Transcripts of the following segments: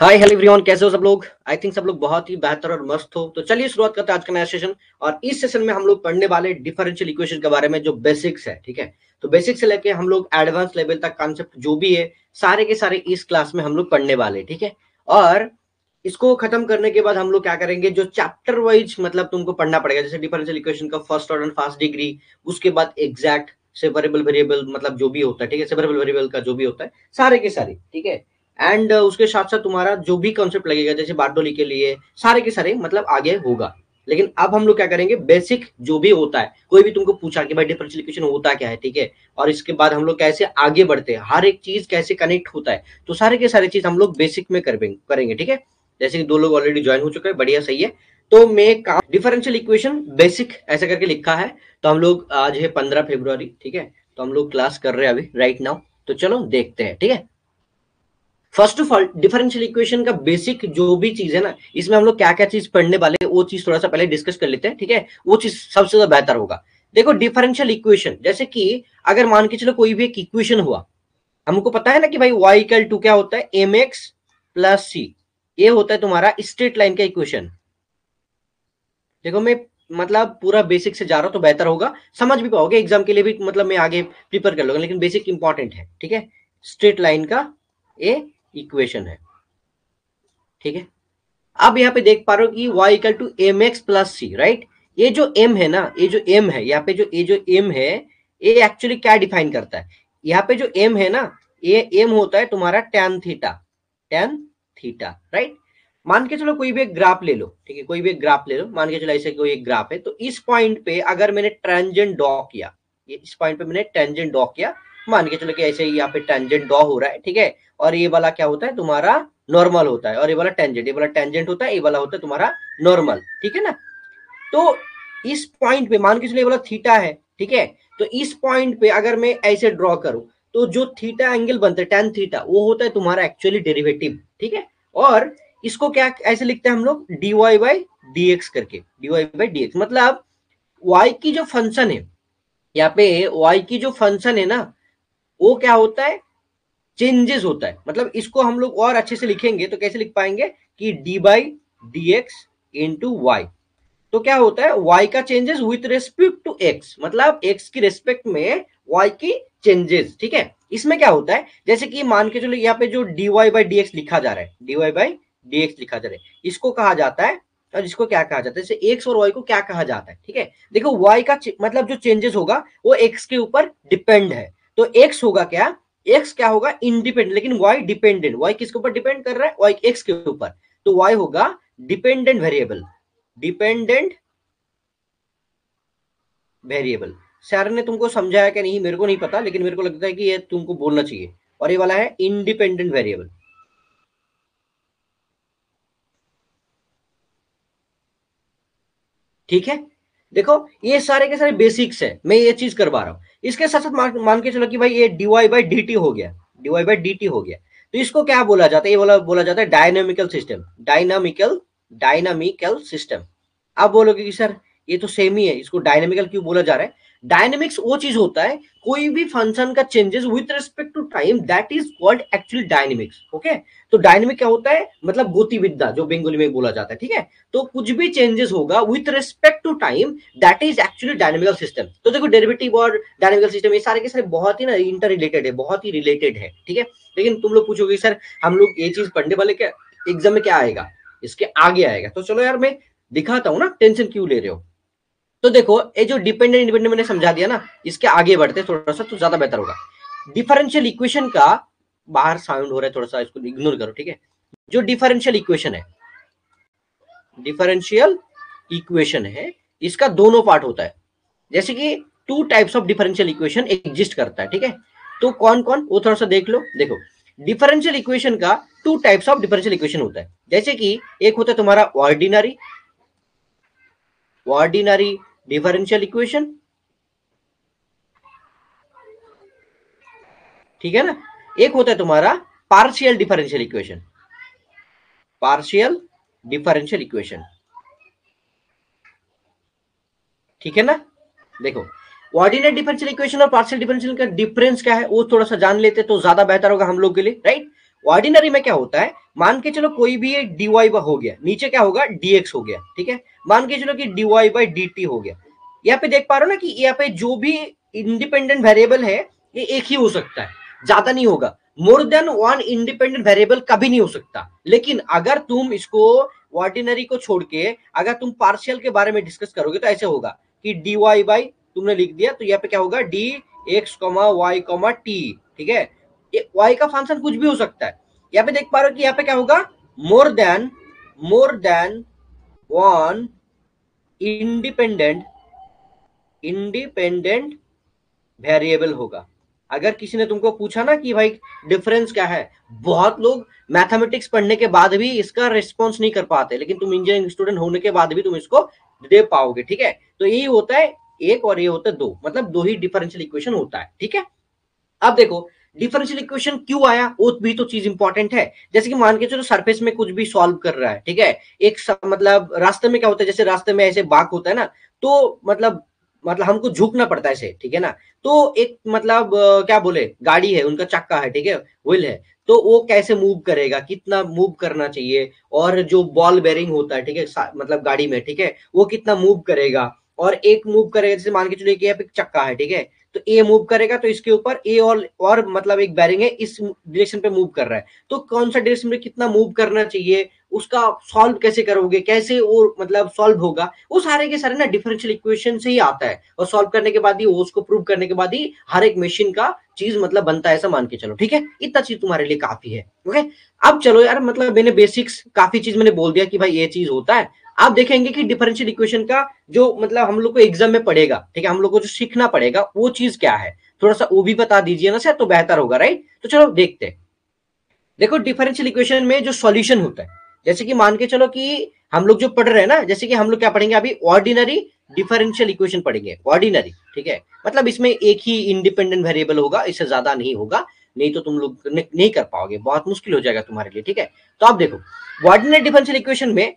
Hi hello everyone, कैसे हो सब लोग। आई थिंक सब लोग बहुत ही बेहतर और मस्त हो। तो चलिए शुरुआत करते हैं आज का नया सेशन। और इस सेशन में हम लोग पढ़ने वाले डिफरेंशियल इक्वेशन के बारे में, जो बेसिक्स है। ठीक है, तो बेसिक से लेके हम लोग एडवांस लेवल तक कॉन्सेप्ट जो भी है सारे के सारे इस क्लास में हम लोग पढ़ने वाले। ठीक है, और इसको खत्म करने के बाद हम लोग क्या करेंगे, जो चैप्टर वाइज मतलब तुमको पढ़ना पड़ेगा, जैसे डिफरेंशियल इक्वेशन का फर्स्ट ऑर्डर फर्स्ट डिग्री, उसके बाद एग्जैक्ट सेपरेबल वेरिएबल मतलब जो भी होता है। ठीक है, सेपरेबल वेरिएबल का जो भी होता है सारे के सारे। ठीक है, एंड उसके साथ साथ तुम्हारा जो भी कॉन्सेप्ट लगेगा, जैसे बारडोली के लिए सारे के सारे मतलब आगे होगा। लेकिन अब हम लोग क्या करेंगे, बेसिक जो भी होता है, कोई भी तुमको पूछा कि भाई डिफरेंशियल इक्वेशन होता क्या है, ठीक है, और इसके बाद हम लोग कैसे आगे बढ़ते हैं, हर एक चीज कैसे कनेक्ट होता है, तो सारे के सारे चीज हम लोग बेसिक में करेंगे। ठीक है, जैसे कि दो लोग ऑलरेडी ज्वाइन हो चुके हैं, बढ़िया सही है। तो मैं काम डिफरेंशियल इक्वेशन बेसिक ऐसा करके लिखा है। तो हम लोग आज है 15 फरवरी, ठीक है, तो हम लोग क्लास कर रहे हैं अभी राइट नाउ। तो चलो देखते हैं। ठीक है, first of all differential equation का बेसिक जो भी चीज है ना, इसमें हम लोग क्या क्या चीज पढ़ने वाले हैं वो चीज थोड़ा सा पहले डिस्कस कर लेते हैं। ठीक है, वो चीज सबसे ज्यादा बेहतर होगा। देखो डिफरेंशियल इक्वेशन, जैसे कि अगर मान के चलो कोई भी एक इक्वेशन हुआ, हमको पता है ना कि भाई y इक्वल टू क्या होता है, एम एक्स प्लस सी। ये होता है तुम्हारा स्ट्रेट लाइन का इक्वेशन। देखो मैं मतलब पूरा बेसिक से जा रहा हूं तो बेहतर होगा, समझ भी पाओगे एग्जाम के लिए भी, मतलब मैं आगे प्रिपेयर कर लूंगा, लेकिन बेसिक इंपॉर्टेंट है। ठीक है, स्ट्रेट लाइन का ये इक्वेशन है। ठीक है, अब यहाँ पे देख पा रहे हो कि y equal to m x plus c, right. ये जो m है ना, ये जो m है यहाँ पे, जो ये जो m है, ये एक्चुअली क्या डिफाइन करता है। यहाँ पे जो m है ना, ये m होता है तुम्हारा tan theta, tan theta, right. मान के चलो कोई भी एक ग्राफ ले लो, ठीक है, कोई भी एक ग्राफ ले लो, मान के चलो ऐसे कोई एक ग्राफ है, तो इस पॉइंट पे अगर मैंने टेंजेंट ड्रॉ किया, ये इस पॉइंट पे मैंने टेंजेंट ड्रॉ किया, मान के चलो कि ऐसे ही यहाँ पे टेंजेंट ड्रॉ हो रहा है, ठीक है, और ये वाला क्या होता है तुम्हारा नॉर्मल होता है, और ये वाला टेंजेंट, ये वाला टेंजेंट होता है, ये वाला होता है तुम्हारा नॉर्मल। ठीक है ना, तो इस पॉइंट पे मान के चलिए वाला थीटा है, ठीक है, तो इस पॉइंट पे अगर मैं ऐसे ड्रॉ करूं, तो जो थीटा एंगल बनता है tan थीटा, वो होता है तुम्हारा एक्चुअली डेरिवेटिव। ठीक है, और इसको क्या ऐसे लिखते हैं हम लोग, dy बाई dx करके, dy बाई dx मतलब y की जो फंक्शन है, यहाँ पे y की जो फंक्शन है ना, वो क्या होता है, चेंजेस होता है। मतलब इसको हम लोग और अच्छे से लिखेंगे तो कैसे लिख पाएंगे कि d by d x into y. तो क्या होता है, y का changes with respect to x, मतलब x की रेस्पेक्ट में y की चेंजेस। ठीक है, इसमें क्या होता है, जैसे कि मान के चलो यहाँ पे जो dy बाई डी एक्स लिखा जा रहा है, dy बाई डी एक्स लिखा जा रहा है, इसको कहा जाता है, और इसको क्या कहा जाता है, जैसे x और y को क्या कहा जाता है। ठीक है, देखो y का मतलब जो चेंजेस होगा वो x के ऊपर डिपेंड है। तो x होगा क्या, x क्या होगा इंडिपेंडेंट, लेकिन y डिपेंडेंट। y किसके ऊपर डिपेंड कर रहा है, y x के ऊपर, तो y होगा dependent variable, dependent variable. Sir ने तुमको समझाया कि नहीं मेरे को नहीं पता, लेकिन मेरे को लगता है कि ये तुमको बोलना चाहिए। और ये वाला है इंडिपेंडेंट वेरिएबल। ठीक है, देखो ये सारे के सारे बेसिक्स है, मैं ये चीज करवा रहा हूं। इसके साथ साथ मान के चलो कि भाई ये डीवाई बाई डी टी हो गया, डीवाई बाई डी टी हो गया, तो इसको क्या बोला जाता है, ये बोला जाता है dynamical system, dynamical dynamical system. आप बोलोगे कि सर ये तो सेम ही है, इसको डायनेमिकल क्यों बोला जा रहा है। डायनेमिक्स वो चीज होता है, कोई भी फंक्शन का changes with respect to time, that is called actually dynamics. Okay, तो डायनेमिक क्या होता है, मतलब गतिविद्या, जो बंगाली में बोला जाता है। ठीक है, तो कुछ भी चेंजेस होगा with respect to time, that is actually dynamical system. तो देखो डेरिवेटिव और डायनेमिकल सिस्टम ये सारे के सारे बहुत ही ना इंटर रिलेटेड है, बहुत ही रिलेटेड है। ठीक है, लेकिन तुम लोग पूछोगे सर हम लोग ये चीज पढ़ने वाले, क्या एग्जाम में क्या आएगा, इसके आगे आएगा। तो चलो यार मैं दिखाता हूं ना, टेंशन क्यों ले रहे हो। तो देखो ये जो डिपेंडेंट इंडिपेंडेंट मैंने समझा दिया ना, इसके आगे बढ़ते थोड़ा सा तो ज्यादा बेहतर होगा। डिफरेंशियल इक्वेशन का, बाहर साउंड हो रहा है थोड़ा सा, इसको इग्नोर करो। ठीक है, जो डिफरेंशियल इक्वेशन है, डिफरेंशियल इक्वेशन है, इसका दोनों पार्ट होता है। जैसे कि two types of differential equation exist करता है। ठीक है, तो कौन कौन वो थोड़ा सा देख लो। देखो डिफरेंशियल इक्वेशन का two types of differential equation होता है। जैसे कि एक होता है तुम्हारा ऑर्डिनरी, ऑर्डिनरी डिफरेंशियल इक्वेशन, ठीक है ना। एक होता है तुम्हारा partial differential equation, partial differential equation, ठीक है ना। देखो ऑर्डिनरी डिफरेंशियल इक्वेशन और पार्शियल डिफरेंशियल का डिफरेंस क्या है वो थोड़ा सा जान लेते तो ज्यादा बेहतर होगा हम लोग के लिए, राइट। ऑर्डिनरी में क्या होता है, मान के चलो कोई भी एक dy हो गया, नीचे क्या होगा dx हो गया, ठीक है। मान के चलो कि dy बाई dt हो गया। यहाँ पे देख पा रहे हो ना कि यहाँ पे जो भी इंडिपेंडेंट वेरिएबल है ये एक ही हो सकता है, ज्यादा नहीं होगा। More than one independent variable कभी नहीं हो सकता। लेकिन अगर तुम इसको ऑर्डिनरी को छोड़ के अगर तुम पार्शियल के बारे में डिस्कस करोगे तो ऐसे होगा कि dy बाई तुमने लिख दिया तो यहाँ पे क्या होगा dx, y, t, ठीक है। y का फंक्शन कुछ भी हो सकता है। यहाँ पे देख पा रहे हो कि यहाँ पे क्या होगा, more than one independent variable होगा। अगर किसी ने तुमको पूछा ना कि भाई डिफरेंस क्या है, बहुत लोग मैथमेटिक्स पढ़ने के बाद भी इसका रिस्पॉन्स नहीं कर पाते, लेकिन तुम इंजीनियरिंग स्टूडेंट होने के बाद भी तुम इसको दे पाओगे, ठीक है। तो यही होता है एक और ये होता है दो, मतलब दो ही डिफरेंशियल इक्वेशन होता है, ठीक है। अब देखो डिफरेंशियल इक्वेशन क्यों आया, वो भी तो चीज इंपॉर्टेंट है। जैसे कि मान के चलो सरफेस में कुछ भी सॉल्व कर रहा है, ठीक है। मतलब रास्ते में क्या होता है, जैसे रास्ते में ऐसे बाग होता है ना, तो मतलब हमको झुकना पड़ता है ऐसे, ठीक है ना। तो एक मतलब क्या बोले, गाड़ी है, उनका चक्का है, ठीक है, व्हील है, तो वो कैसे मूव करेगा, कितना मूव करना चाहिए, और जो बॉल बेरिंग होता है, ठीक है, मतलब गाड़ी में, ठीक है, वो कितना मूव करेगा। और एक मूव करेगा, जैसे मान के चलिए कि यहाँ पे चक्का है, ठीक है, तो ए मूव करेगा तो इसके ऊपर ए और मतलब एक बैरिंग है इस डायरेक्शन पे मूव कर रहा है, तो कौन सा डायरेक्शन में कितना मूव करना चाहिए, उसका सॉल्व कैसे करोगे, कैसे वो मतलब सॉल्व होगा, वो सारे के सारे ना डिफरेंशियल इक्वेशन से ही आता है। और सॉल्व करने के बाद ही उसको प्रूव करने के बाद ही हर एक मशीन का चीज मतलब बनता है, ऐसा मान के चलो, ठीक है। इतना चीज तुम्हारे लिए काफी है, ओके। अब चलो यार, मतलब मैंने बेसिक्स काफी चीज मैंने बोल दिया कि भाई ये चीज होता है। आप देखेंगे कि डिफरेंशियल इक्वेशन का जो मतलब हम लोग को एग्जाम में पड़ेगा, ठीक है, हम लोग को जो सीखना पड़ेगा वो चीज क्या है, थोड़ा सा वो भी बता दीजिए ना सर, तो बेहतर होगा, राइट। तो चलो देखते हैं। देखो डिफरेंशियल इक्वेशन में जो सॉल्यूशन होता है, जैसे कि मान के चलो कि हम लोग जो पढ़ रहे हैं ना, जैसे कि हम लोग क्या पढ़ेंगे अभी, ऑर्डिनरी डिफरेंशियल इक्वेशन पढ़ेंगे, ऑर्डिनरी, ठीक है। मतलब इसमें एक ही इंडिपेंडेंट वेरिएबल होगा, इससे ज्यादा नहीं होगा, नहीं तो तुम लोग नहीं कर पाओगे, बहुत मुश्किल हो जाएगा तुम्हारे लिए, ठीक है। तो आप देखो ऑर्डिनरी डिफरेंशियल इक्वेशन में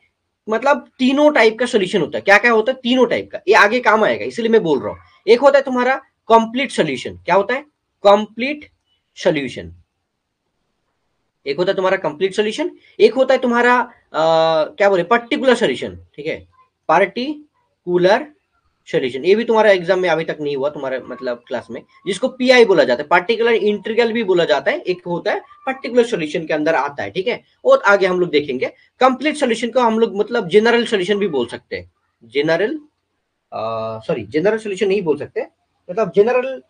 मतलब तीनों टाइप का सोल्यूशन होता है। क्या क्या होता है, तीनों टाइप का, ये आगे काम आएगा इसलिए मैं बोल रहा हूं। एक होता है तुम्हारा कंप्लीट सोल्यूशन, क्या होता है, कंप्लीट सोल्यूशन, एक होता है तुम्हारा कंप्लीट सोल्यूशन। एक होता है तुम्हारा क्या बोले, पर्टिकुलर सोल्यूशन, ठीक है, पार्टिकुलर सोल्यूशन। ये भी तुम्हारा एग्जाम में अभी तक नहीं हुआ तुम्हारे मतलब क्लास में, जिसको पीआई बोला जाता है, पार्टिकुलर इंटीग्रल भी बोला जाता है। एक होता है पर्टिकुलर सोल्यूशन के अंदर आता है, ठीक है, और आगे हम लोग देखेंगे। कंप्लीट सोल्यूशन को हम लोग मतलब जनरल सोल्यूशन भी बोल सकते हैं, जनरल सोल्यूशन नहीं बोल सकते, मतलब जनरल,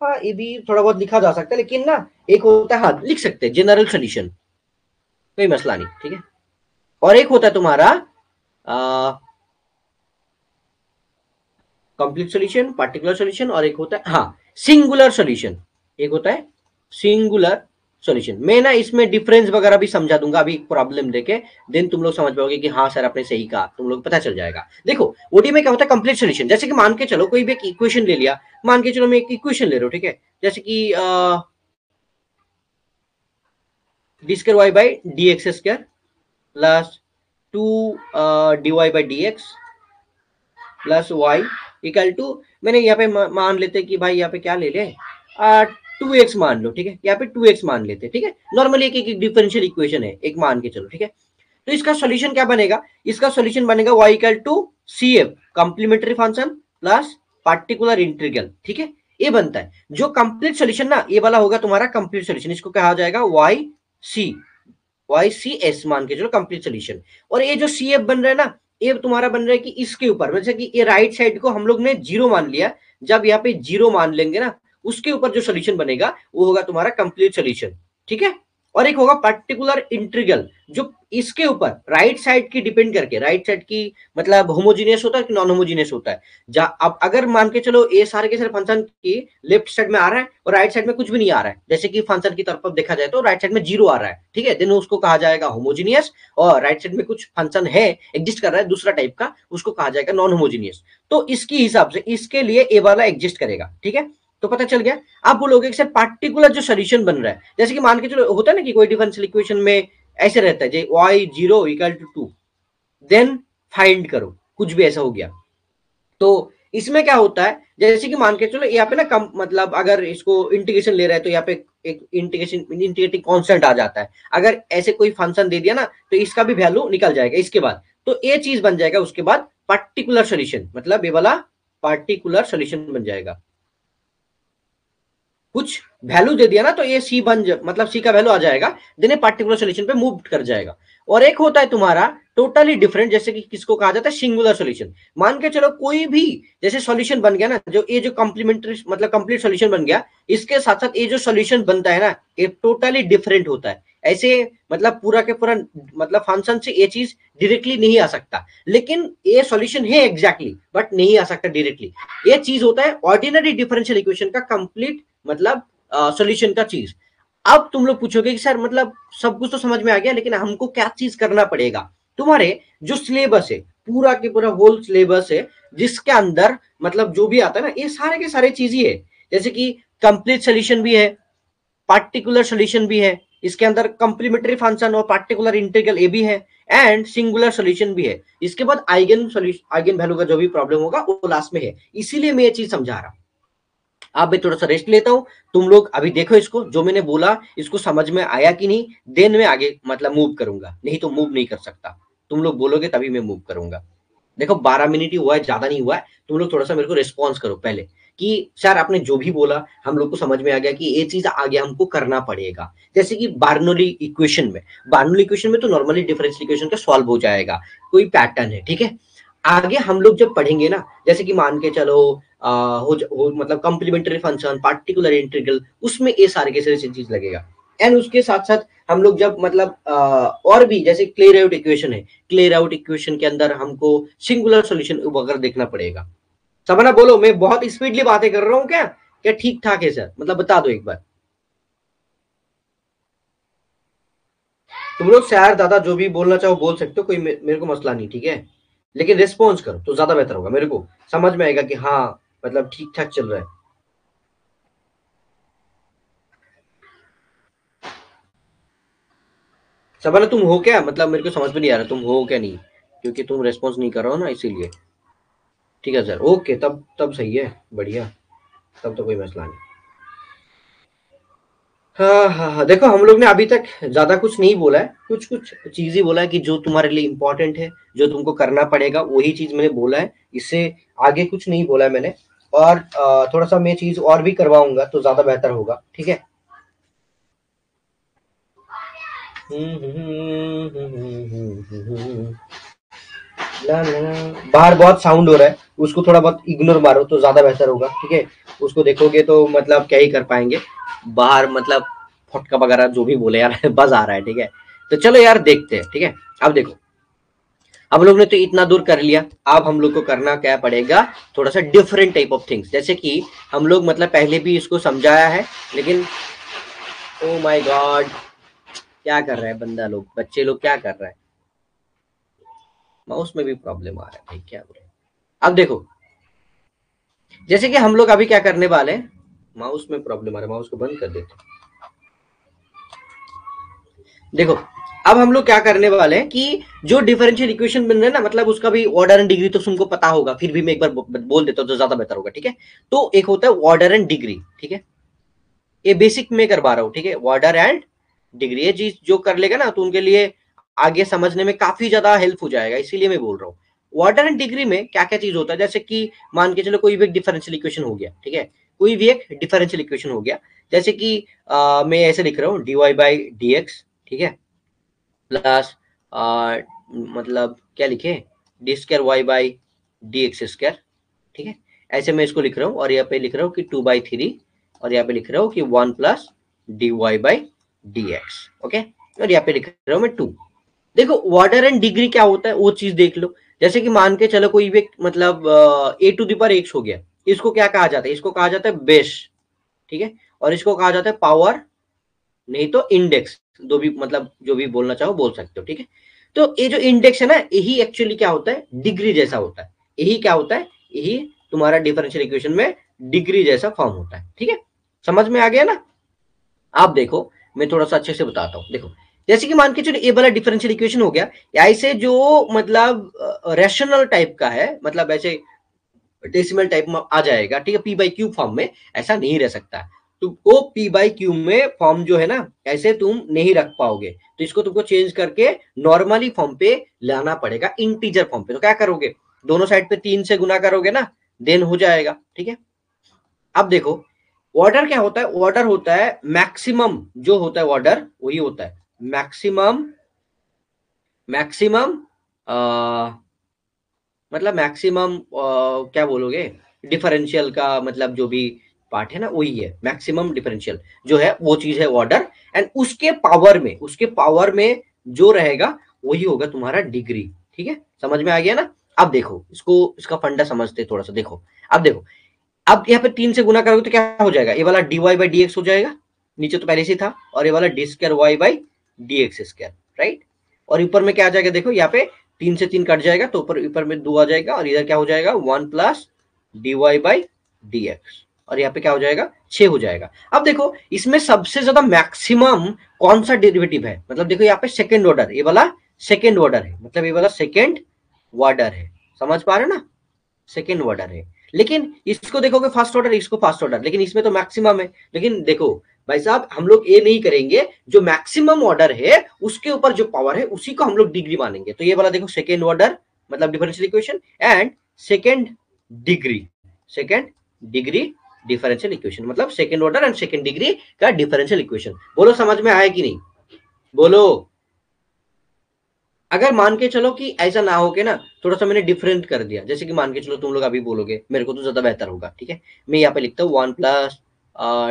हाँ ये भी थोड़ा बहुत लिखा जा सकता है, लेकिन ना एक होता है, हाँ लिख सकते हैं जनरल सोल्यूशन, कोई मसला नहीं, ठीक है। और एक होता है तुम्हारा कंप्लीट सॉल्यूशन, पार्टिकुलर सॉल्यूशन, और एक होता है हाँ सिंगुलर सॉल्यूशन, एक होता है सिंगुलर सॉल्यूशन। मैं ना इसमें डिफरेंस वगैरह भी समझा दूंगा अभी प्रॉब्लम देके, देन तुम लोग समझ पाओगे कि हाँ सर आपने सही कहा, तुम लोग पता चल जाएगा। देखो ओडी में क्या होता है, कंप्लीट सॉल्यूशन, जैसे कि मान के चलो कोई भी एक इक्वेशन ले लिया, मान के चलो मैं एक इक्वेशन ले रहा हूँ, ठीक है, जैसे कि d square y by d x square plus 2 dy/dx plus y equal to, मैंने यहाँ पे मान लेते कि भाई यहाँ पे क्या ले ले 2x मान लो, ठीक है, यहाँ पे 2x मान लेते, ठीक है। नॉर्मली एक डिफरेंशियल इक्वेशन है, एक मान के चलो, ठीक है। तो इसका सॉल्यूशन क्या बनेगा, इसका सॉल्यूशन बनेगा y इक्वल टू CF complementary function plus particular integral, ठीक है। ये बनता है जो कंप्लीट सॉल्यूशन ना, ये वाला होगा तुम्हारा कंप्लीट सॉल्यूशन, इसको कहा जाएगा YCS मान के चलो कंप्लीट सॉल्यूशन। और ये जो CF बन रहा है ना, ये तुम्हारा बन रहा है कि इसके ऊपर, जैसे कि ये राइट साइड को हम लोग ने जीरो मान लिया, जब यहाँ पे जीरो मान लेंगे ना, उसके ऊपर जो सोल्यूशन बनेगा वो होगा तुम्हारा कंप्लीट सोल्यूशन, ठीक है। और एक होगा पर्टिकुलर इंटीग्रल, जो इसके ऊपर राइट साइड की डिपेंड करके, राइट साइड की मतलब होमोजीनियस होता है कि नॉन होमोजीनियस होता है। अब अगर मान के चलो ये सारे के सारे फंक्शन की लेफ्ट साइड में आ रहा है और राइट साइड में कुछ भी नहीं आ रहा है, जैसे कि फंक्शन की तरफ देखा जाए तो राइट साइड में जीरो आ रहा है, ठीक है, देन उसको कहा जाएगा होमोजीनियस। और राइट साइड में कुछ फंक्शन है एग्जिस्ट कर रहा है दूसरा टाइप का, उसको कहा जाएगा नॉन होमोजीनियस। तो इसकी हिसाब से इसके लिए ये वाला एग्जिस्ट करेगा, ठीक है। तो पता चल गया। आप बोलोगे कि सर पार्टिकुलर जो सोल्यूशन बन रहा है, जैसे कि मान के चलो होता है ना कि कोई डिफरेंशियल इक्वेशन में ऐसे रहता है जे y0 equal to 2, then find करो, कुछ भी ऐसा हो गया। तो इसमें क्या होता है, जैसे कि मान के चलो यहाँ पे ना कम मतलब अगर इसको इंटीग्रेशन ले रहा है तो यहाँ पे एक इंटीग्रेटिंग कांस्टेंट आ जाता है। अगर ऐसे कोई फंक्शन दे दिया ना तो इसका भी वैल्यू निकल जाएगा इसके बाद, तो ये चीज बन जाएगा उसके बाद पर्टिकुलर सोल्यूशन, मतलब ये वाला पार्टिकुलर सोल्यूशन बन जाएगा। कुछ वैल्यू दे दिया ना तो ये सी मतलब सी का वैल्यू आ जाएगा, देन ए पार्टिकुलर सोल्यूशन पे मूव कर जाएगा। और एक होता है तुम्हारा टोटली डिफरेंट, जैसे कि किसको कहा जाता है सिंगुलर सोल्यूशन। मान के चलो कोई भी जैसे सॉल्यूशन बन गया ना, जो ये जो कॉम्प्लीमेंट्री मतलब कंप्लीट सॉल्यूशन बन गया, इसके साथ साथ ये जो सॉल्यूशन बनता है ना ये टोटली डिफरेंट होता है। ऐसे मतलब पूरा के पूरा मतलब फंक्शन से ये चीज डायरेक्टली नहीं आ सकता, लेकिन ये सॉल्यूशन है एग्जैक्टली बट नहीं आ सकता डायरेक्टली। ये चीज होता है ऑर्डिनरी डिफरेंशियल इक्वेशन का कंप्लीट मतलब सॉल्यूशन का चीज। अब तुम लोग पूछोगे कि सर मतलब सब कुछ तो समझ में आ गया, लेकिन हमको क्या चीज करना पड़ेगा। तुम्हारे जो सिलेबस है पूरा के पूरा होल सिलेबस है, जिसके अंदर मतलब जो भी आता है ना ये सारे के सारे चीज ही है। जैसे कि कंप्लीट सोल्यूशन भी है, पार्टिकुलर सोल्यूशन भी है, इसके अंदर कंप्लीमेंट्री फंक्शन और पार्टिकुलर इंटीग्रल ए भी है, एंड सिंगुलर सोल्यूशन भी है। इसके बाद आइगन सोल्यूशन आइगन वैल्यू का जो भी प्रॉब्लम होगा वो लास्ट में है। इसीलिए मैं ये चीज समझा रहा हूं। अब मैं थोड़ा सा रेस्ट लेता हूं, तुम लोग अभी देखो इसको, जो मैंने बोला इसको समझ में आया कि नहीं, देन मैं आगे मतलब मूव करूंगा, नहीं तो मूव नहीं कर सकता। तुम लोग बोलोगे तभी मैं मूव करूंगा। देखो 12 मिनट ही हुआ है, ज्यादा नहीं हुआ है। तुम लोग थोड़ा सा मेरे को रिस्पॉन्स करो पहले कि सर आपने जो भी बोला हम लोग को समझ में आ गया कि ये चीज आगे हमको करना पड़ेगा। जैसे कि बार्नौली इक्वेशन में, बार्नौली इक्वेशन में तो नॉर्मली डिफरेंशियल इक्वेशन का सॉल्व हो जाएगा, कोई पैटर्न है, ठीक है। आगे हम लोग जब पढ़ेंगे ना, जैसे कि मान के चलो मतलब कॉम्प्लीमेंट्री फंक्शन, पार्टिकुलर इंटीग्रल, उसमें ये सारे के सारे चीज लगेगा। एंड उसके साथ साथ हम लोग जब मतलब और भी जैसे क्लियर आउट इक्वेशन है, क्लियर आउट इक्वेशन के अंदर हमको सिंगुलर सॉल्यूशन वगैरह देखना पड़ेगा। समझना, बोलो मैं बहुत स्पीडली बातें कर रहा हूँ क्या, क्या ठीक ठाक है सर, मतलब बता दो एक बार। तुम लोग शायर दादा जो भी बोलना चाहो बोल सकते हो, कोई मेरे को मसला नहीं, ठीक है। लेकिन रिस्पॉन्स करो तो ज्यादा बेहतर होगा, मेरे को समझ में आएगा कि हाँ मतलब ठीक ठाक चल रहा है। सबा तुम हो क्या, मतलब मेरे को समझ में नहीं आ रहा तुम हो क्या नहीं, क्योंकि तुम रेस्पॉन्स नहीं कर रहे हो ना इसीलिए। ठीक है सर, ओके, तब तब सही है, बढ़िया, तब तो कोई मसला नहीं। हाँ हाँ हाँ, देखो हम लोग ने अभी तक ज्यादा कुछ नहीं बोला है, कुछ कुछ चीज ही बोला है कि जो तुम्हारे लिए इंपॉर्टेंट है, जो तुमको करना पड़ेगा वही चीज मैंने बोला है, इससे आगे कुछ नहीं बोला है मैंने। और थोड़ा सा मैं चीज और भी करवाऊंगा तो ज्यादा बेहतर होगा, ठीक है। ला ला, बाहर बहुत साउंड हो रहा है, उसको थोड़ा बहुत इग्नोर मारो तो ज्यादा बेहतर होगा, ठीक है। उसको देखोगे तो मतलब क्या ही कर पाएंगे, बाहर मतलब फटका वगैरह जो भी बोले यार बज आ रहा है, ठीक है। तो चलो यार देखते हैं, ठीक है। अब देखो, हम लोग ने तो इतना दूर कर लिया, अब हम लोग को करना क्या पड़ेगा, थोड़ा सा डिफरेंट टाइप ऑफ थिंग्स। जैसे कि हम लोग मतलब पहले भी इसको समझाया है, लेकिन ओ माय गॉड, क्या कर रहा है बंदा लोग, बच्चे लोग क्या कर रहा है, माउस में भी प्रॉब्लम आ रहा है भाई, क्या बोले। अब देखो, जैसे कि हम लोग अभी क्या करने वाले हैं, माउस में प्रॉब्लम आ रहा है, माउस को बंद कर देते। देखो, अब हम लोग क्या करने वाले हैं कि जो डिफरेंशियल इक्वेशन बन रहा है ना, मतलब उसका भी ऑर्डर एंड डिग्री तो तुमको पता होगा, फिर भी मैं एक बार बोल देता हूँ तो ज्यादा बेहतर होगा, ठीक है। तो एक होता है ऑर्डर एंड डिग्री, ठीक है, ये बेसिक में करवा रहा हूँ, ठीक है। ऑर्डर एंड डिग्री ये चीज जो कर लेगा ना तो उनके लिए आगे समझने में काफी ज्यादा हेल्प हो जाएगा, इसीलिए मैं बोल रहा हूँ। ऑर्डर एंड डिग्री में क्या क्या चीज होता है, जैसे कि मान के चलो कोई भी एक डिफरेंशियल इक्वेशन हो गया, ठीक है, कोई भी एक डिफरेंशियल इक्वेशन हो गया, जैसे कि मैं ऐसे लिख रहा हूँ dy बाई डी एक्स, ठीक है, प्लस मतलब क्या लिखे, d square y by d x square, ठीक है। ऐसे मैं इसको लिख रहा हूँ, और यहाँ पे लिख रहा हूँ कि 2/3, और यहाँ पे लिख रहा हूँ कि 1 plus d y by d x, okay. और यहाँ पे लिख रहा हूँ मैं 2। देखो ऑर्डर एंड डिग्री क्या होता है वो चीज देख लो। जैसे कि मान के चलो कोई भी मतलब ए टू द पावर एक्स हो गया, इसको क्या कहा जाता है, इसको कहा जाता है बेस, ठीक है। और इसको कहा जाता है पावर, नहीं तो इंडेक्स, दो भी मतलब जो भी बोलना चाहो बोल सकते हो, ठीक है। तो ये जो इंडेक्स है ना, यही एक्चुअली क्या होता है, डिग्री जैसा होता है। यही क्या होता है, यही तुम्हारा डिफरेंशियल इक्वेशन में डिग्री जैसा फॉर्म होता है, ठीक है। समझ में आ गया ना। आप देखो, मैं थोड़ा सा अच्छे से बताता हूँ। देखो, जैसे कि मान के चलो ये वाला डिफरेंशियल इक्वेशन हो गया, ऐसे जो मतलब रेशनल टाइप का है, मतलब ऐसे डेसिमल टाइप में आ जाएगा, ठीक है, पी बाई क्यू फॉर्म में, ऐसा नहीं रह सकता है। तुमको पी बाई क्यू में फॉर्म जो है ना ऐसे तुम नहीं रख पाओगे, तो इसको तुमको चेंज करके नॉर्मली फॉर्म पे लाना पड़ेगा, इंटीजर फॉर्म पे। तो क्या करोगे, दोनों साइड पे 3 से गुना करोगे ना, देन हो जाएगा। ठीक है, अब देखो ऑर्डर क्या होता है, ऑर्डर होता है मैक्सिमम जो होता है ऑर्डर वही होता है मैक्सिमम, मैक्सिमम मतलब मैक्सिमम क्या बोलोगे, डिफरेंशियल का मतलब जो भी पार्ट है ना वही है मैक्सिमम डिफरेंशियल, जो है वो चीज है ऑर्डर। एंड उसके पावर में जो रहेगा वही होगा तुम्हारा डिग्री। ठीक है, समझ में आ गया ना। अब देखो इसको, इसका फंडा समझते थोड़ा सा। देखो अब देखो, अब यहाँ पे 3 से गुना करोगे तो क्या हो जाएगा, ये वाला d y by d x हो जाएगा, नीचे तो पहले से था, और ये वाला d square y by d x square, right. और ऊपर में क्या आ जाएगा, देखो यहाँ पे 3 से 3 कट जाएगा, तो ऊपर ऊपर में 2 आ जाएगा, और इधर क्या हो जाएगा 1 plus d y by d x, और यहाँ पे क्या हो जाएगा 6 हो जाएगा। अब देखो इसमें सबसे ज्यादा मैक्सिमम कौन सा डेरिवेटिव है, मतलब देखो यहाँ पे सेकेंड ऑर्डर, ये वाला सेकेंड ऑर्डर है, मतलब ये वाला सेकेंड ऑर्डर है, समझ पा रहे हो ना, सेकेंड ऑर्डर है। लेकिन इसको देखोगे फर्स्ट ऑर्डर, इसको फर्स्ट ऑर्डर, लेकिन इसमें तो मैक्सिमम है। लेकिन देखो भाई साहब, हम लोग ये नहीं करेंगे, जो मैक्सिमम ऑर्डर है उसके ऊपर जो पावर है उसी को हम लोग डिग्री मानेंगे। तो ये वाला देखो सेकेंड ऑर्डर मतलब differential equation, and second degree, second degree differential equation, मतलब second order and second degree का डिफरेंशियल इक्वेशन। बोलो समझ में आया कि नहीं, बोलो। अगर मान के चलो कि ऐसा ना हो के ना, थोड़ा सा मैंने डिफरेंट कर दिया, जैसे कि मान के चलो तुम लोग अभी बोलोगे मेरे को तो ज्यादा बेहतर होगा। ठीक है, मैं यहाँ पे लिखता हूँ 1 plus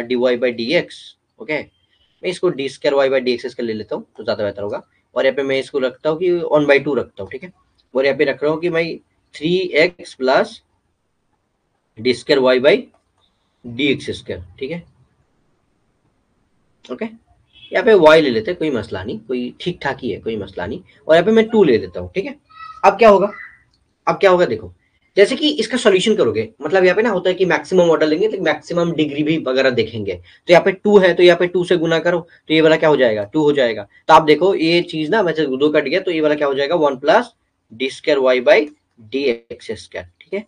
d y by d x. Okay, मैं इसको d square y by d x ले लेता हूँ तो ज्यादा बेहतर होगा। और यहाँ पे मैं इसको रखता हूँ कि 1/2 रखता हूँ। ठीक है, और यहाँ पे रख रहा हूँ कि मैं 3x plus d square y by d x square. ठीक है, ओके, यहाँ पे y ले लेते हैं, कोई मसला नहीं, कोई ठीक ठाक ही है, कोई मसला नहीं। और यहाँ पे मैं 2 ले लेता हूँ। ठीक है, अब क्या होगा, अब क्या होगा देखो, जैसे कि इसका सॉल्यूशन करोगे, मतलब यहाँ पे ना होता है कि मैक्सिमम ऑर्डर लेंगे तो मैक्सिमम डिग्री भी वगैरह देखेंगे। तो यहाँ पे 2 है तो यहाँ पे 2 से गुना करो, तो ये वाला क्या हो जाएगा 2 हो जाएगा। तो आप देखो ये चीज ना वैसे 2 कट गया, तो ये वाला क्या हो जाएगा 1 plus d square y by d x square. ठीक है,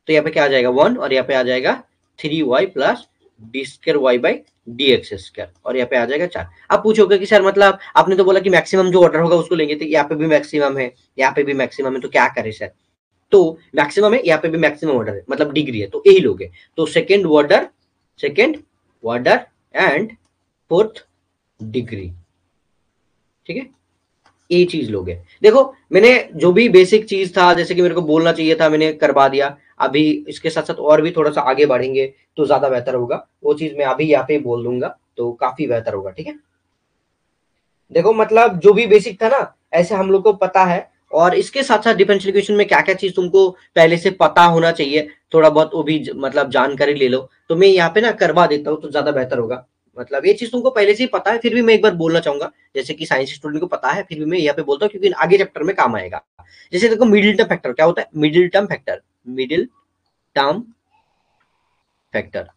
तो यहाँ पे क्या आ जाएगा 1, और यहाँ पे आ जाएगा 3y plus d square y by d x square, और यहाँ पे आ जाएगा 4। अब पूछोगे कि सर मतलब आपने तो बोला कि मैक्सिमम जो ऑर्डर होगा उसको लेंगे, तो यहाँ पे भी मैक्सिमम है, यहाँ पे भी मैक्सिमम है, तो क्या करें सर। तो मैक्सिमम है, यहाँ पे भी मैक्सिमम ऑर्डर है, मतलब डिग्री है, तो यही लोगे। तो second order, second order and fourth degree. ठीक है, ये चीज लोगे। देखो मैंने जो भी बेसिक चीज था, जैसे कि मेरे को बोलना चाहिए था, मैंने करवा दिया। अभी इसके साथ साथ और भी थोड़ा सा आगे बढ़ेंगे तो ज्यादा बेहतर होगा, वो चीज मैं अभी यहाँ पे बोल दूंगा तो काफी बेहतर होगा। ठीक है, देखो मतलब जो भी बेसिक था ना ऐसे हम लोग को पता है, और इसके साथ साथ डिफरेंशियल इक्वेशन में क्या क्या चीज तुमको पहले से पता होना चाहिए, थोड़ा बहुत वो भी मतलब जानकारी ले लो। तो मैं यहाँ पे ना करवा देता हूँ तो ज्यादा बेहतर होगा। मतलब ये चीज तुमको पहले से ही पता है, फिर भी मैं एक बार बोलना चाहूंगा, जैसे कि साइंस स्टूडेंट को पता है, फिर भी मैं यहाँ पे बोलता हूँ क्योंकि आगे चैप्टर में काम आएगा। जैसे देखो मिडिल टर्म फैक्टर क्या होता है, middle term factor, middle term factor,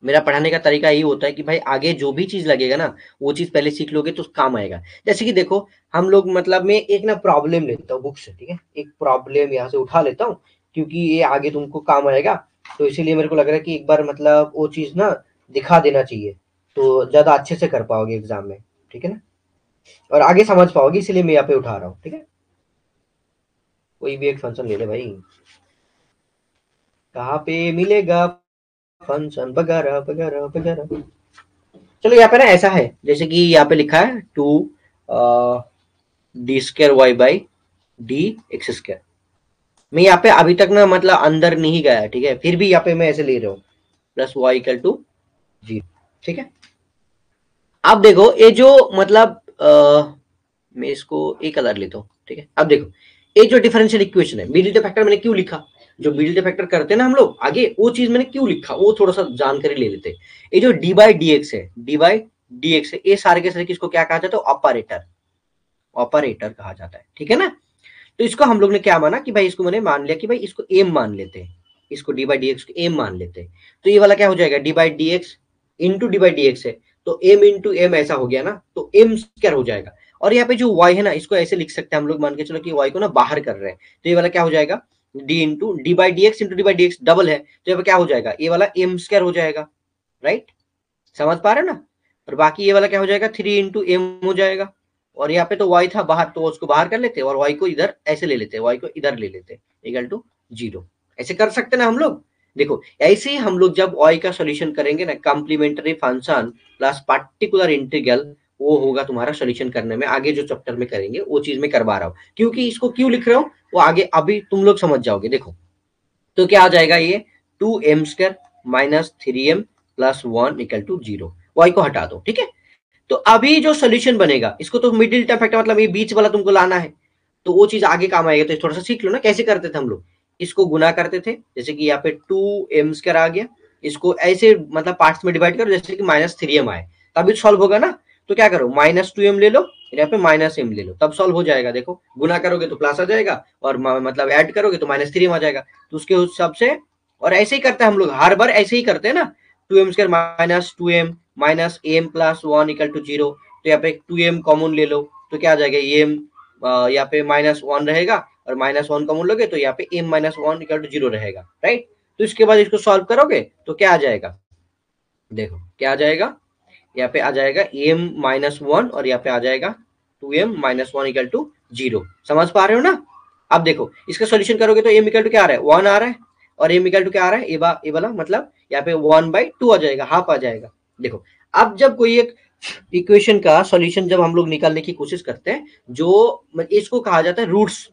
मेरा पढ़ाने का तरीका यही होता है कि भाई आगे जो भी चीज लगेगा ना वो चीज पहले सीख लोगे तो काम आएगा। जैसे कि देखो हम लोग मतलब मैं एक ना प्रॉब्लम लेता हूँ बुक से। ठीक है, एक प्रॉब्लम यहाँ से उठा लेता हूँ क्योंकि ये आगे तुमको काम आएगा, तो इसीलिए मेरे को लग रहा है कि एक बार मतलब वो चीज ना दिखा देना चाहिए, तो ज्यादा अच्छे से कर पाओगे एग्जाम में। ठीक है ना, और आगे समझ पाओगे, इसीलिए मैं यहाँ पे उठा रहा हूँ। ठीक है, कोई भी एक फंक्शन ले ले भाई, कहाँ पे मिलेगा फंक्शन वगैरह वगैरह वगैरह। चलो यहाँ पे ना ऐसा है, जैसे कि यहाँ पे लिखा है 2 d square y by d x square. मैं यहाँ पे अभी तक ना मतलब अंदर नहीं गया, ठीक है, फिर भी यहाँ पे मैं ऐसे ले रहा हूँ प्लस वाई इक्वल टू 0। ठीक है, अब देखो ये जो मतलब मैं इसको एक कलर लेता हूँ। ठीक है, अब देखो ये जो डिफरेंशियल इक्वेशन है, मिडिल फैक्टर मैंने क्यों लिखा, जो मिडिल फैक्टर करते हैं ना हम लोग आगे, वो चीज मैंने क्यों लिखा वो थोड़ा सा जानकारी ले लेते हैं। ये जो डी बाई डी एक्स है, डी बाई डी एक्स है, ये सारे के सारे किसको क्या कहा जाता है, ऑपरेटर, ऑपरेटर कहा जाता है। ठीक है ना, तो इसको हम लोग ने क्या माना कि भाई इसको मैंने मान लिया कि भाई इसको एम मान लेते हैं, इसको डी बाई डी एक्स को एम मान लेते हैं। तो ये वाला क्या हो जाएगा D by d x into D by d x है, तो एम इंटू एम ऐसा हो गया ना, तो एम स्क्वायर हो जाएगा। और यहाँ पे जो y है ना इसको ऐसे लिख सकते हैं हम लोग, मान के चलो कि y को ना बाहर कर रहे हैं, तो ये वाला क्या हो जाएगा d into D by d x into D by d x double है, तो यहाँ पे क्या हो जाएगा ये वाला एम स्क्वायर हो जाएगा, राइट। समझ पा रहे हो ना। और बाकी ये वाला क्या हो जाएगा, 3 इंटू एम हो जाएगा। और यहाँ पे तो y था बाहर, तो उसको बाहर कर लेते और y को इधर ऐसे ले लेते, y को इधर ले लेते, इक्वल टू 0। ऐसे कर सकते ना हम लोग। देखो ऐसे ही हम लोग जब y का सॉल्यूशन करेंगे ना, complementary function plus particular integral, वो होगा तुम्हारा सॉल्यूशन करने में। आगे जो चैप्टर में करेंगे वो चीज में करवा रहा हूँ, क्योंकि इसको क्यों लिख रहा हूँ वो आगे अभी तुम लोग समझ जाओगे। देखो तो क्या आ जाएगा, ये 2m² minus 3m plus 1 equal to 0। Y को हटा दो, ठीक है। तो अभी जो सोल्यूशन बनेगा, इसको तो मिडिल टर्म फैक्टर मतलब ये बीच वाला तुमको लाना है, तो वो चीज आगे काम आएगा। तो थोड़ा सा सीख लो ना कैसे करते थे हम लोग। इसको गुना करते थे, जैसे कि यहाँ पे 2m² आ गया, इसको ऐसे मतलब पार्ट्स में डिवाइड करो जैसे कि -3m आए, तभी सॉल्व होगा ना। तो क्या करो, -2m ले लो, यहाँ पे -m ले लो, तब सॉल्व हो जाएगा। देखो गुना करोगे तो प्लस आ जाएगा, और मतलब ऐड करोगे तो -3m आ जाएगा। तो उसके हिसाब से, और ऐसे ही करते हैं हम लोग, हर बार ऐसे ही करते हैं ना। 2m² minus 2m minus m plus 1 equal to 0। तो यहाँ पे 2m कॉमन ले लो, तो क्या आ जाएगा, एम यहाँ पे -1 रहेगा, और -1 कॉमन लोगे तो यहाँ पे m -1 इक्वल टू 0 रहेगा, राइट। तो इसके बाद इसको सॉल्व करोगे तो क्या आ जाएगा, देखो क्या आ जाएगा, यहाँ पे आ जाएगा m-1 और यहाँ पे आ जाएगा 2m-1 इक्वल टू 0। समझ पा रहे हो ना। अब देखो इसका सॉल्यूशन करोगे तो m इक्वल टू क्या आ रहा है, 1 आ रहा है, और m इक्वल टू क्या आ रहा है, ये वाला मतलब यहाँ पे 1/2 आ जाएगा, हाफ आ जाएगा। देखो अब जब कोई एक इक्वेशन का सॉल्यूशन जब हम लोग निकालने की कोशिश करते हैं, जो इसको कहा जाता है रूट्स,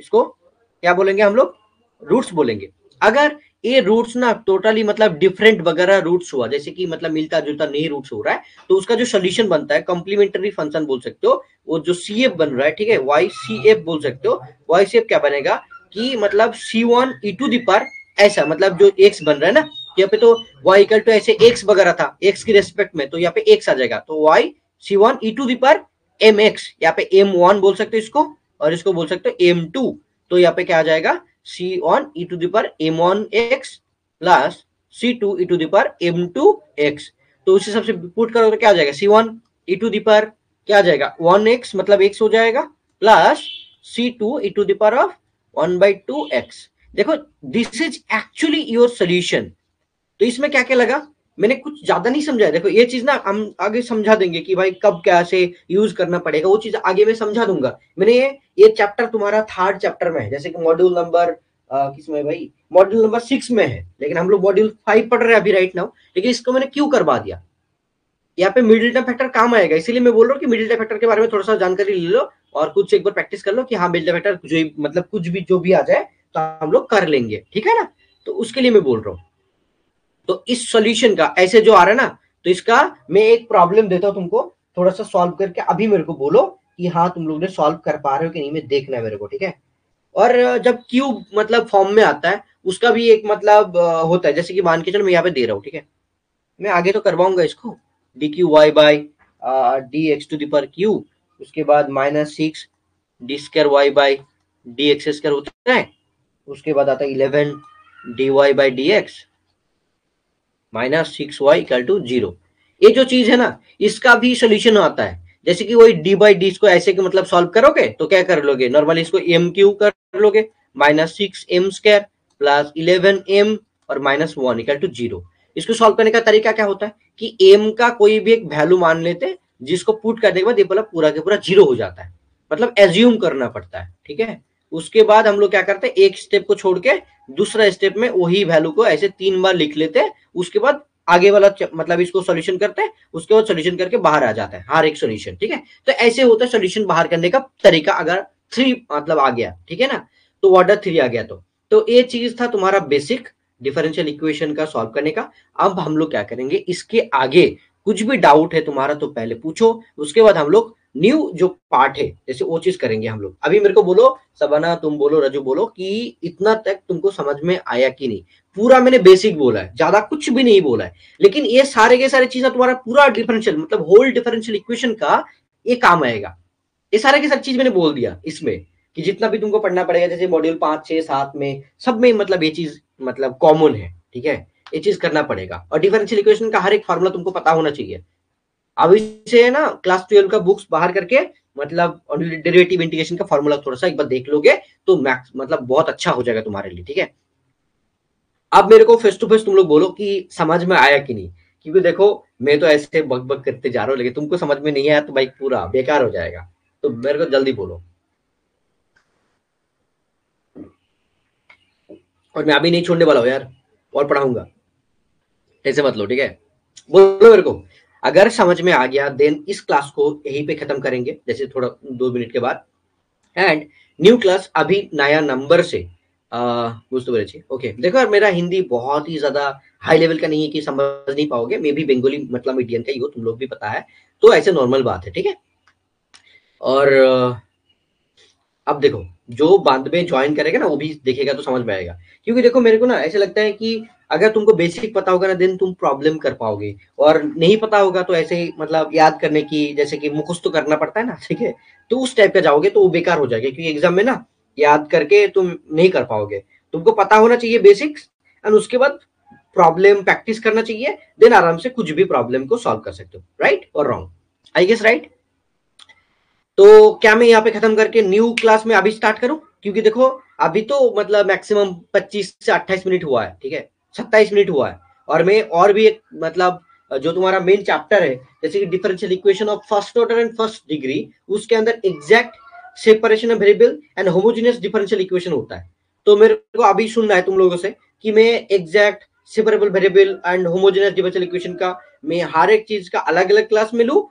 इसको क्या बोलेंगे हम लोग, रूट्स बोलेंगे। अगर ये रूट्स ना टोटली मतलब डिफरेंट वगैरह रूट्स हुआ, जैसे कि मतलब मिलता जुलता नहीं रूट्स हो रहा है, तो उसका जो सोल्यूशन बनता है कॉम्प्लीमेंट्री फंक्शन बोल सकते हो, वो जो सी एफ बन रहा है, ठीक है, वाई सी एफ बोल सकते हो। वाई सी एफ क्या बनेगा कि मतलब C1 e to the power, ऐसा मतलब जो एक्स बन रहा है ना, यहाँ पे तो y इक्वल टू ऐसे एक्स वगैरह था, एक्स की रेस्पेक्ट में, तो यहाँ पे एक्स आ जाएगा, तो y C1 e to the power mx, यहाँ पे m1 बोल सकते हो इसको, और इसको बोल सकते हो m2। तो यहाँ पे क्या आ जाएगा, C1 e to the power m1x plus C2 e to the power m2x। तो उस हिसाब से पुट करो तो क्या आ जाएगा, C1 e to the power क्या आ जाएगा 1x, मतलब x हो जाएगा, plus C2 e to the power of 1/2x। देखो this is actually your solution. तो इसमें क्या क्या लगा, मैंने कुछ ज्यादा नहीं समझाया। देखो ये चीज ना हम आगे समझा देंगे कि भाई कब कैसे यूज करना पड़ेगा, वो चीज आगे मैं समझा दूंगा। मैंने ये चैप्टर तुम्हारा 3rd चैप्टर में है, जैसे कि मॉड्यूल नंबर किसमें भाई, मॉड्यूल नंबर 6 में है, लेकिन हम लोग मॉड्यूल 5 पढ़ रहे हैं अभी राइट नाउ। लेकिन इसको मैंने क्यों करवा दिया, यहाँ पे मिडिल टर्म फैक्टर काम आएगा, इसीलिए मैं बोल रहा हूँ कि मिडिल टर्म फैक्टर के बारे में थोड़ा सा जानकारी ले लो, और कुछ एक बार प्रैक्टिस कर लो कि हाँ मिडिल टर्म फैक्टर जो मतलब कुछ भी जो भी आ जाए तो हम लोग कर लेंगे, ठीक है ना। तो उसके लिए मैं बोल रहा हूँ। तो इस सॉल्यूशन का ऐसे जो आ रहा है ना, तो इसका मैं एक प्रॉब्लम देता हूं तुमको, थोड़ा सा सॉल्व करके अभी मेरे को बोलो कि हाँ तुम लोग ने सॉल्व कर पा रहे हो कि नहीं, मैं देखना है मेरे को, ठीक है। और जब क्यूब मतलब फॉर्म में आता है, उसका भी एक मतलब होता है, जैसे कि मान के चलो मैं यहाँ पे दे रहा हूँ, ठीक है, मैं आगे तो करवाऊंगा इसको, d cube y by d x to the power cube, उसके बाद -6 d square y by d x square होता है, उसके बाद आता है 11 d y by d x -6y equal to 0। ये जो चीज है ना, इसका भी सोल्यूशन आता है, जैसे कि वही डी बाई डी को ऐसे कि मतलब सॉल्व करोगे तो क्या कर लोगे, नॉर्मली इसको एम क्यू कर लोगे, -6m² प्लस 11m और -1 इक्वल टू 0। इसको सॉल्व करने का तरीका क्या होता है कि m का कोई भी एक वैल्यू मान लेते, जिसको पुट करने के बाद ये पूरा के पूरा 0 हो जाता है, मतलब एज्यूम करना पड़ता है, ठीक है। उसके बाद हम लोग क्या करते हैं, एक स्टेप को छोड़ के दूसरा स्टेप में वही वैल्यू को ऐसे 3 बार लिख लेते हैं, उसके बाद आगे वाला मतलब इसको सॉल्यूशन करते हैं, उसके बाद सॉल्यूशन करके बाहर आ जाता है हर एक सॉल्यूशन, ठीक है। तो ऐसे होता है सॉल्यूशन बाहर करने का तरीका, अगर 3 मतलब आ गया, ठीक है ना, तो ऑर्डर 3 आ गया। तो ये चीज था तुम्हारा बेसिक डिफरेंशियल इक्वेशन का सॉल्व करने का। अब हम लोग क्या करेंगे, इसके आगे कुछ भी डाउट है तुम्हारा तो पहले पूछो, उसके बाद हम लोग न्यू जो पार्ट है जैसे वो चीज करेंगे हम लोग। अभी मेरे को बोलो सबना, तुम बोलो, रजू बोलो कि इतना तक तुमको समझ में आया कि नहीं। पूरा मैंने बेसिक बोला है, ज्यादा कुछ भी नहीं बोला है, लेकिन ये सारे के सारे चीजें तुम्हारा पूरा डिफरेंशियल मतलब होल डिफरेंशियल इक्वेशन का ये काम आएगा। ये सारे के सारी चीज मैंने बोल दिया इसमें, कि जितना भी तुमको पढ़ना पड़ेगा, जैसे मॉड्यूल 5, 6, 7 में सब में मतलब ये चीज मतलब कॉमन है, ठीक है। ये चीज करना पड़ेगा, और डिफरेंशियल इक्वेशन का हर एक फॉर्मूला तुमको पता होना चाहिए। अब इसे ना क्लास 12 का बुक्स बाहर करके मतलब डेरिवेटिव इंटीग्रेशन का फॉर्मूला थोड़ा सा एक बार देख लोगे तो मैक्स मतलब बहुत अच्छा हो जाएगा तुम्हारे लिए, ठीक है। अब मेरे को फेस टू फेस तुम लोग बोलो कि समझ में आया कि नहीं, क्योंकि देखो मैं तो ऐसे बक बक करते जा रहा हूँ, लेकिन तुमको समझ में नहीं आया तो भाई पूरा बेकार हो जाएगा। तो मेरे को जल्दी बोलो, और मैं अभी नहीं छोड़ने वाला हूँ यार, और पढ़ाऊंगा। ऐसे मत लो, ठीक है। बोलो मेरे को, अगर समझ में आ गया देन इस क्लास को यहीं पे खत्म करेंगे, जैसे थोड़ा 2 मिनट के बाद। एंड न्यू क्लास अभी नया नंबर से बुझते पेरेছি। ओके देखो यार, मेरा हिंदी बहुत ही ज्यादा हाई लेवल का नहीं है कि समझ नहीं पाओगे, मे भी बंगाली मतलब मीडियम का ही हो, तुम लोग भी पता है। तो ऐसे नॉर्मल बात है, ठीक है। और अब देखो, जो बाद में ज्वाइन करेगा ना वो भी देखेगा तो समझ में आएगा। क्योंकि देखो मेरे को ना ऐसे लगता है कि अगर तुमको बेसिक पता होगा ना देन तुम प्रॉब्लम कर पाओगे, और नहीं पता होगा तो ऐसे ही मतलब याद करने की, जैसे कि मुखस्त तो करना पड़ता है ना, ठीक है। तो उस टाइप का जाओगे तो वो बेकार हो जाएगा, क्योंकि एग्जाम में ना याद करके तुम नहीं कर पाओगे। तुमको पता होना चाहिए बेसिक्स, एंड उसके बाद प्रॉब्लम प्रैक्टिस करना चाहिए, देन आराम से कुछ भी प्रॉब्लम को सॉल्व कर सकते हो, राइट और रॉन्ग, आई गेस राइट। तो क्या मैं यहाँ पे खत्म करके न्यू क्लास में अभी स्टार्ट करूं? क्योंकि देखो अभी तो मतलब मैक्सिमम 25 से 28 मिनट हुआ है, ठीक है, 27 मिनट हुआ है। और मैं और भी एक मतलब जो तुम्हारा मेन चैप्टर है, जैसे कि differential equation of first order and first degree, उसके अंदर exact separation of variable and homogeneous differential equation होता है। तो मेरे को अभी सुनना है तुम लोगों से कि मैं exact separable variable and homogeneous differential equation का मैं हर एक चीज का अलग अलग क्लास में लूं,